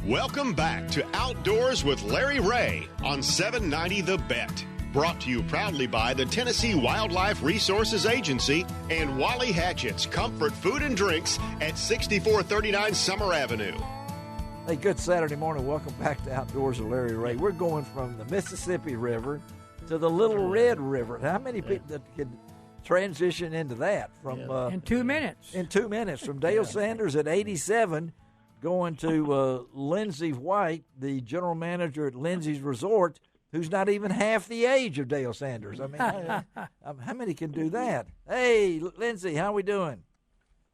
Welcome back to Outdoors with Larry Ray on 790 The Bet. Brought to you proudly by the Tennessee Wildlife Resources Agency and Wally Hatchett's Comfort Food and Drinks at 6439 Summer Avenue. Hey, good Saturday morning. Welcome back to Outdoors with Larry Ray. We're going from the Mississippi River to the Little Red River. How many people that could transition into that? In 2 minutes. In 2 minutes. From Dale Sanders at 87 going to Lindsey White, the general manager at Lindsay's Resort, who's not even half the age of Dale Sanders. I mean, how many can do that? Hey, Lindsay, how we doing?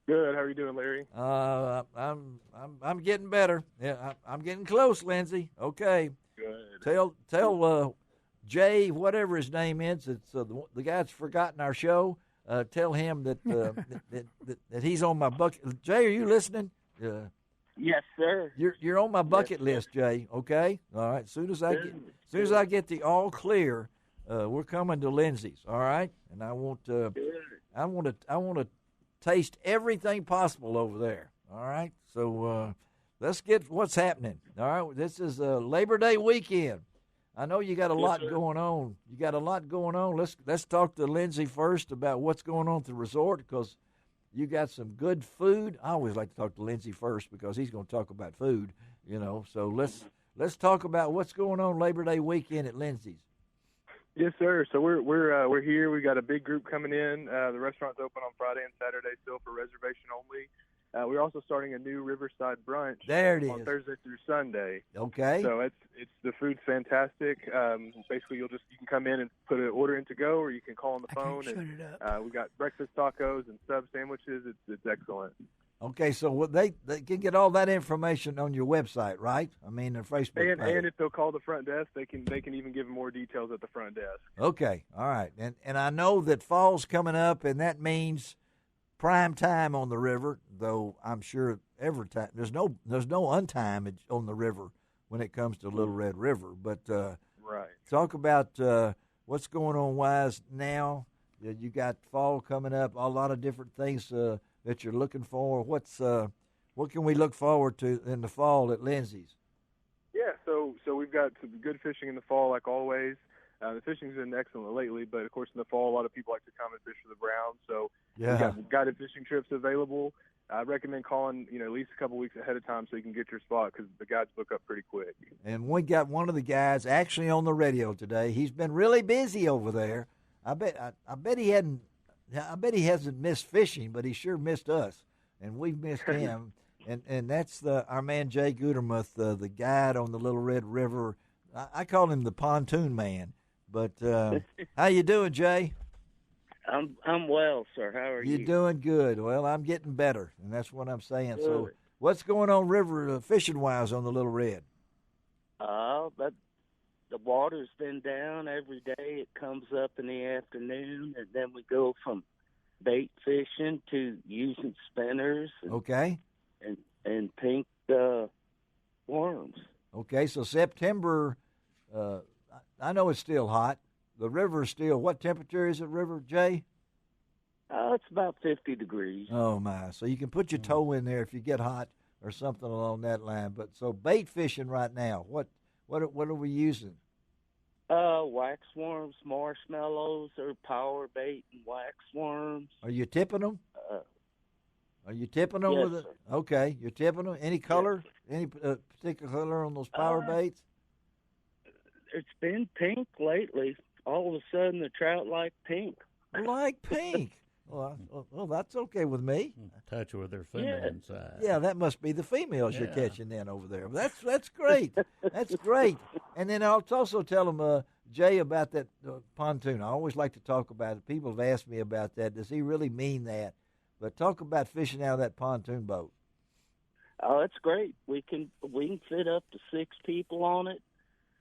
Good. How are you doing, Larry? I'm getting better. Yeah, I'm getting close, Lindsay. Okay. Good. Tell Jay, whatever his name is, it's the guy that's forgotten our show. Tell him that that he's on my bucket. Jay, are you listening? Yes, sir. You're on my bucket list, Jay. Okay, all right. As soon as I get the all clear, we're coming to Lindsay's. All right, and I want to taste everything possible over there. All right, so let's get what's happening. All right, this is Labor Day weekend. I know you got a lot going on. Let's talk to Lindsay first about what's going on at the resort because you got some good food. I always like to talk to Lindsay first because he's going to talk about food, you know. So let's talk about what's going on Labor Day weekend at Lindsay's. Yes, sir. So we're here. We got a big group coming in. The restaurant's open on Friday and Saturday still for reservation only. We're also starting a new Riverside brunch. There it on is. Thursday through Sunday. Okay. So it's the food's fantastic. Basically, you can come in and put an order in to go, or you can call on the phone. And we got breakfast tacos and sub sandwiches. It's excellent. Okay, so they can get all that information on your website, right? I mean, their Facebook page. And if they'll call the front desk, they can even give more details at the front desk. Okay, all right. And I know that fall's coming up, and that means prime time on the river. Though I'm sure every time there's no untime on the river when it comes to Little Red River. But right. Talk about what's going on wise now. You got fall coming up, a lot of different things that you're looking for. What can we look forward to in the fall at Lindsay's? Yeah, so we've got some good fishing in the fall, like always. The fishing's been excellent lately, but of course in the fall, a lot of people like to come and fish for the brown. So we've got guided fishing trips available. I recommend calling, at least a couple weeks ahead of time so you can get your spot because the guides book up pretty quick. And we got one of the guys actually on the radio today. He's been really busy over there. I bet he hasn't missed fishing, but he sure missed us, and we've missed him. And that's our man Jay Gudermuth, the guide on the Little Red River. I call him the Pontoon Man. But how you doing, Jay? I'm well, sir. How are you? You're doing good. Well, I'm getting better, and that's what I'm saying. Good. So, what's going on river fishing wise on the Little Red? The water's been down every day. It comes up in the afternoon, and then we go from bait fishing to using spinners. And pink worms. Okay, so September. I know it's still hot. The river's still. What temperature is it, River Jay? It's about 50 degrees. Oh my! So you can put your toe in there if you get hot or something along that line. But so bait fishing right now. What are we using? Wax worms, marshmallows, or power bait and wax worms. Are you tipping them? Are you tipping them yes, with it? Sir. Okay, you're tipping them. Any color? Yes. Any particular color on those power baits? It's been pink lately. All of a sudden, the trout like pink. Like pink. Well, that's okay with me. Touch with their feminine side. Yeah, that must be the females you're catching then over there. That's great. That's great. And then I'll also tell them, Jay, about that pontoon. I always like to talk about it. People have asked me about that. Does he really mean that? But talk about fishing out of that pontoon boat. Oh, it's great. We can fit up to 6 people on it.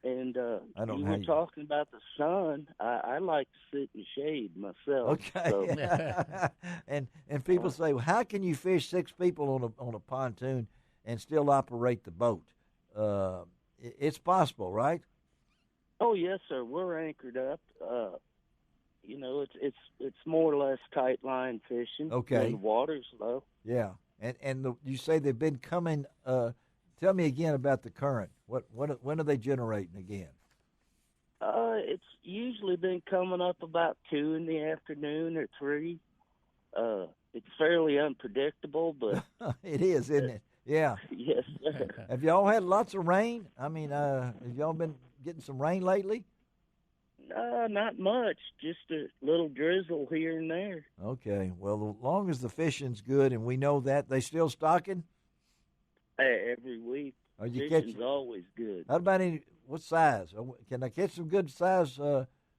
And you were talking about the sun. I like to sit in the shade myself. Okay. So. and people say, well, how can you fish 6 people on a pontoon and still operate the boat? It's possible, right? Oh yes, sir. We're anchored up. It's more or less tight line fishing. Okay. And the water's low. Yeah, and you say they've been coming to tell me again about the current. When are they generating again? It's usually been coming up about 2 in the afternoon or 3. It's fairly unpredictable, but it is, isn't it? Yeah. Yes, sir. Have y'all had lots of rain? I mean, have y'all been getting some rain lately? Not much, just a little drizzle here and there. Okay. Well, as long as the fishing's good, and we know that, they still stocking? Every week. Fishing's always good. How about what size? Can I catch some good size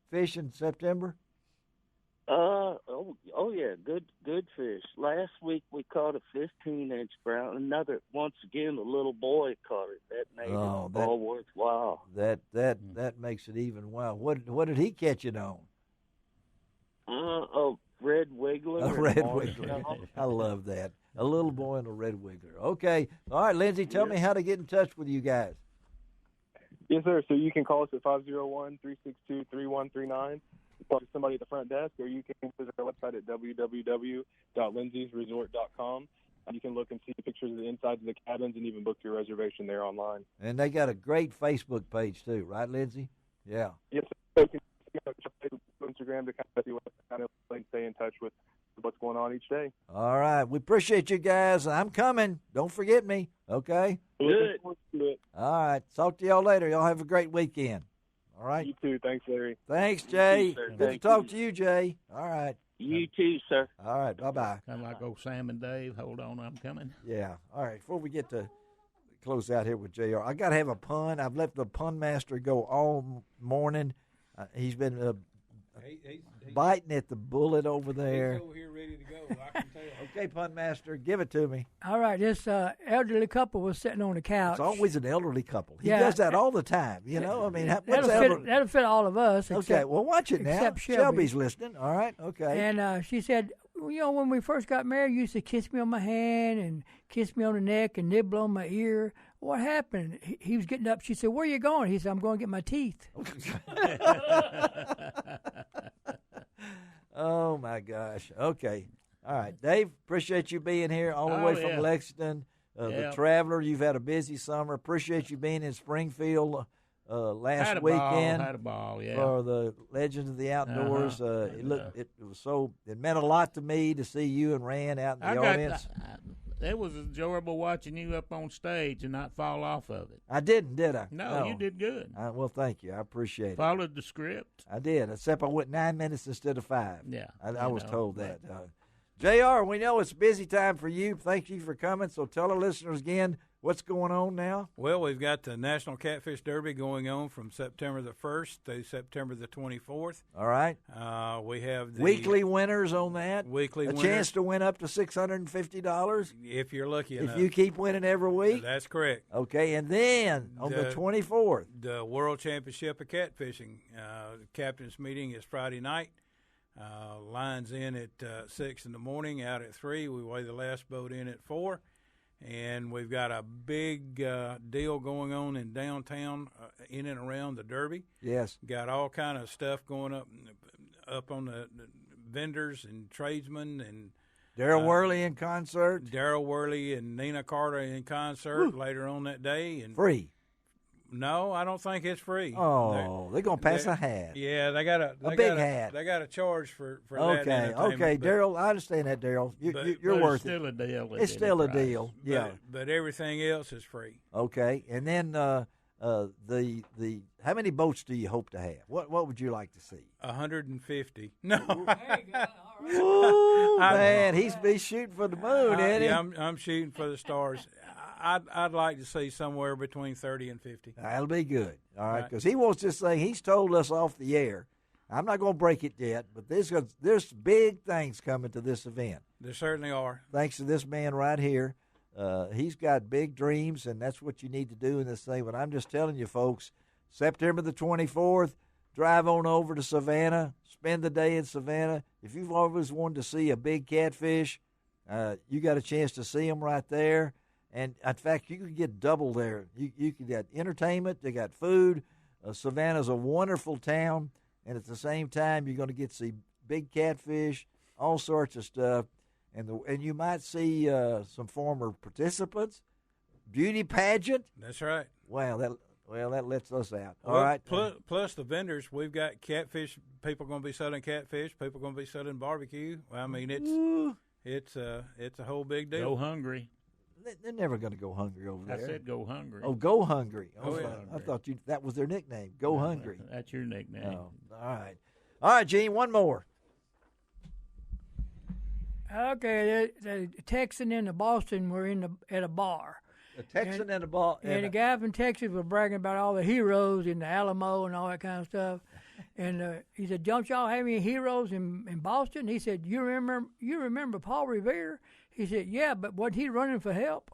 fish in September? Oh yeah, good fish. Last week we caught a 15-inch brown. Once again, a little boy caught it. That made it all worthwhile. That makes it even wow. What did he catch it on? A red wiggler. A red wiggler. I love that. A little boy and a red wiggler. Okay. All right, Lindsay, tell me how to get in touch with you guys. Yes, sir. So you can call us at 501-362-3139. Talk to somebody at the front desk, or you can visit our website at www.lindseysresort.com. You can look and see pictures of the insides of the cabins and even book your reservation there online. And they got a great Facebook page, too, right, Lindsay? Yeah. Yes, sir. So you can Instagram to kind of see what kind of stay in touch with what's going on each day. All right. We appreciate you guys. I'm coming. Don't forget me, okay? Good. All right. Talk to y'all later. Y'all have a great weekend. All right. You too. Thanks, Larry. Thanks, Jay. You too, Good to talk to you, Jay. All right. You too, sir. All right. Bye-bye. Kind of like old Sam and Dave. Hold on, I'm coming. Yeah. All right. Before we get to close out here with JR, I got to have a pun. I've let the pun master go all morning. He's been biting at the bullet over there. He's over here ready to go. I can tell. Okay, pun master, give it to me. All right, this elderly couple was sitting on the couch. It's always an elderly couple. He does that all the time. You know, I mean, that'll fit all of us. Okay, well, watch it now. Except Shelby's listening. All right, okay. And she said, you know, when we first got married, you used to kiss me on my hand and kiss me on the neck and nibble on my ear. What happened? He was getting up. She said, where are you going? He said, I'm going to get my teeth. Oh, my gosh. Okay. All right. Dave, appreciate you being here all the way from Lexington. The Traveler, you've had a busy summer. Appreciate you being in Springfield last weekend. Had a ball, for the Legends of the Outdoors. It meant a lot to me to see you and Rand out in the audience. It was enjoyable watching you up on stage and not fall off of it. I didn't, did I? No, you did good. Well, thank you. I appreciate it. Followed the script. I did, except I went 9 minutes instead of 5. Yeah. I was told that. JR, we know it's a busy time for you. Thank you for coming. So tell our listeners again what's going on now. Well, we've got the National Catfish Derby going on from September the 1st to September the 24th. All right. We have the weekly winners on that. Weekly winners. A chance to win up to $650. If you're lucky enough. If you keep winning every week. That's correct. Okay, and then on the 24th. The World Championship of Catfishing. The captain's meeting is Friday night. Lines in at 6 in the morning, out at 3. We weigh the last boat in at 4. And we've got a big deal going on in downtown, in and around the Derby. Yes. Got all kind of stuff going up on the vendors and tradesmen and Daryl Worley in concert. Daryl Worley and Nina Carter in concert later on that day. And free. No, I don't think it's free. Oh, they're gonna pass a hat. Yeah, they got a big hat. They got a charge for that. Okay, Daryl. I understand that, Daryl. You're worth it. Still a deal. It's still a deal. Yeah, but everything else is free. Okay, and then the how many boats do you hope to have? What would you like to see? 150. No. Ooh, man, he's shooting for the moon, isn't he? Yeah, I'm shooting for the stars. I'd like to see somewhere between 30 and 50. That'll be good. All right, because he wants this thing. He's told us off the air. I'm not going to break it yet, but there's big things coming to this event. There certainly are. Thanks to this man right here. He's got big dreams, and that's what you need to do in this thing. But I'm just telling you, folks, September the 24th, drive on over to Savannah, spend the day in Savannah. If you've always wanted to see a big catfish, you got a chance to see them right there. And, in fact, you can get double there. You can get entertainment. They got food. Savannah's a wonderful town. And at the same time, you're going to get to see big catfish, all sorts of stuff. And you might see some former participants. beauty pageant. That's right. Wow, that lets us out. All right. Plus the vendors, we've got catfish. People going to be selling catfish. People going to be selling barbecue. Well, I mean, it's a whole big deal. Go hungry. They're never going to go hungry over there. I said go hungry. Oh, go hungry. Oh, yeah. I thought that was their nickname. Go hungry. That's your nickname. Oh, all right, Gene. One more. Okay, the Texan and the Boston were at a bar. The Texan and the bar. And the guy from Texas was bragging about all the heroes in the Alamo and all that kind of stuff. And he said, "Don't y'all have any heroes in Boston?" He said, "You remember Paul Revere?" He said, "Yeah, but wasn't he running for help?"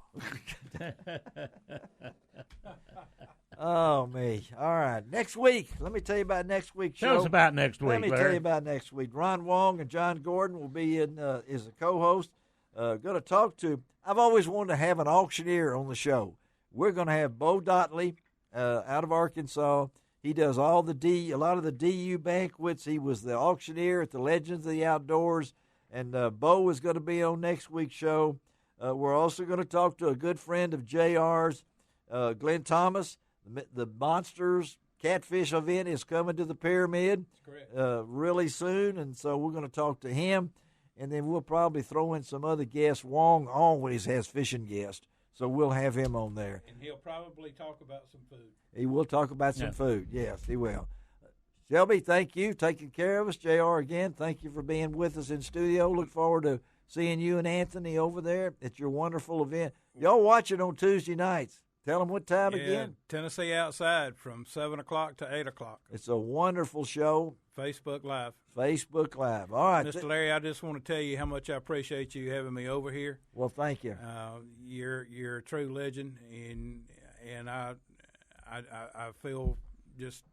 Oh, me. All right. Next week. Let me tell you about next week's show. Tell us about next week, Let me tell you about next week. Ron Wong and John Gordon will be as a co-host. Going to talk to, I've always wanted to have an auctioneer on the show. We're going to have Bo Dotley out of Arkansas. He does a lot of the DU banquets. He was the auctioneer at the Legends of the Outdoors. And Bo is going to be on next week's show. We're also going to talk to a good friend of JR's, Glenn Thomas. The Monsters Catfish event is coming to the Pyramid really soon, and so we're going to talk to him. And then we'll probably throw in some other guests. Wong always has fishing guests, so we'll have him on there. And he'll probably talk about some food. He will talk about some food. Yes, he will. Shelby, thank you. Taking care of us. JR, again, thank you for being with us in studio. Look forward to seeing you and Anthony over there at your wonderful event. Y'all watch it on Tuesday nights. Tell them what time again. Tennessee Outside from 7 o'clock to 8 o'clock. It's a wonderful show. Facebook Live. Facebook Live. All right. Mr. Larry, I just want to tell you how much I appreciate you having me over here. Well, thank you. You're a true legend, and I feel just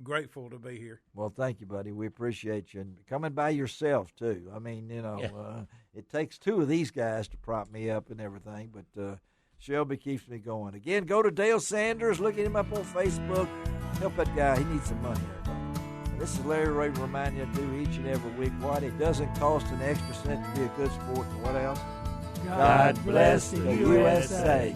grateful to be here. Well, thank you, buddy. We appreciate you. And coming by yourself, too. I mean, it takes two of these guys to prop me up and everything, but Shelby keeps me going. Again, go to Dale Sanders. Look at him up on Facebook. Help that guy. He needs some money. This is Larry Ray reminding you to do each and every week what it doesn't cost an extra cent to be a good sport. And what else? God bless the USA.